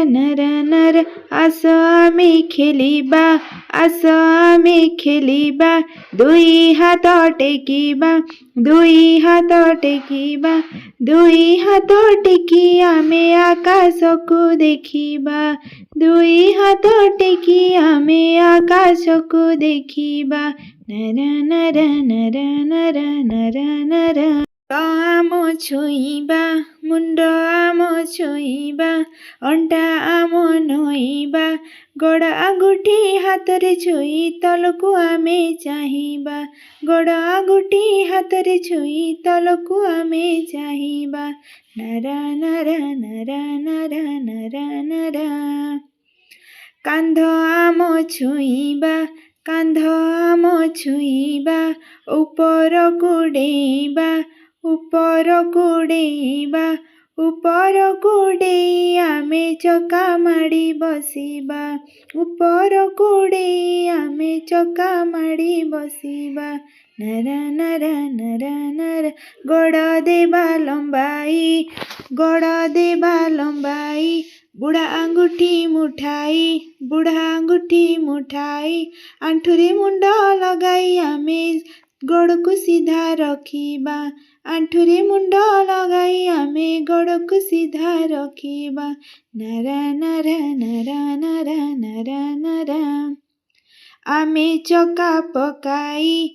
नर नर आस आमे खेलिबा आस आमे खेलिबा दुई हात टेकिबा दुई हात टेकिबा दुई हात टेकी आमे आकाशको देखिबा दुई हात टेकी आमे आकाशको देखिबा नर नर नर नर नर नर आम छुइबा मुंड आम छुइबा अंटा आम नोइबा गोड़ आंगुठी हाथ रे छुई तलकु आमे चाहिबा गोड़ आंगुठी हाथ रे छुई तलकु आमे चाहिबा नर नर नर नर नर नर कांध आम छुइबा कांध आम छुइबा ऊपर कुडेइबा ऊपर कुडेइबा ऊपर कुडेई आमे चका माड़ी बसिबा ऊपर कुडेई आमे चका माड़ी बसिबा नर नर नर नर गोड़ देबा लंबाई गोड़ देबा लंबाई बुढ़ा आंगुठी मुठाई बुढ़ा आंगुठी मुठाई आंठुरे मुंड लगाई आमे गोड़ को सीधा रखिबा आंठुरे मुंड लगाई आमे गोड़ को सीधा रखिबा नर नर नर नर नर नर आमे चका पकाई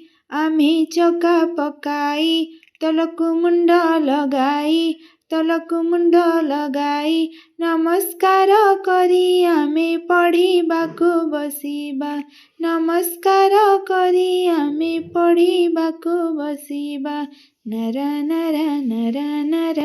तलकु मुंड लगाई नमस्कार करी आमे पढ़िबाकु बसिबा नमस्कार करी आमे पढ़िबाकु बसिबा नर नर नर नर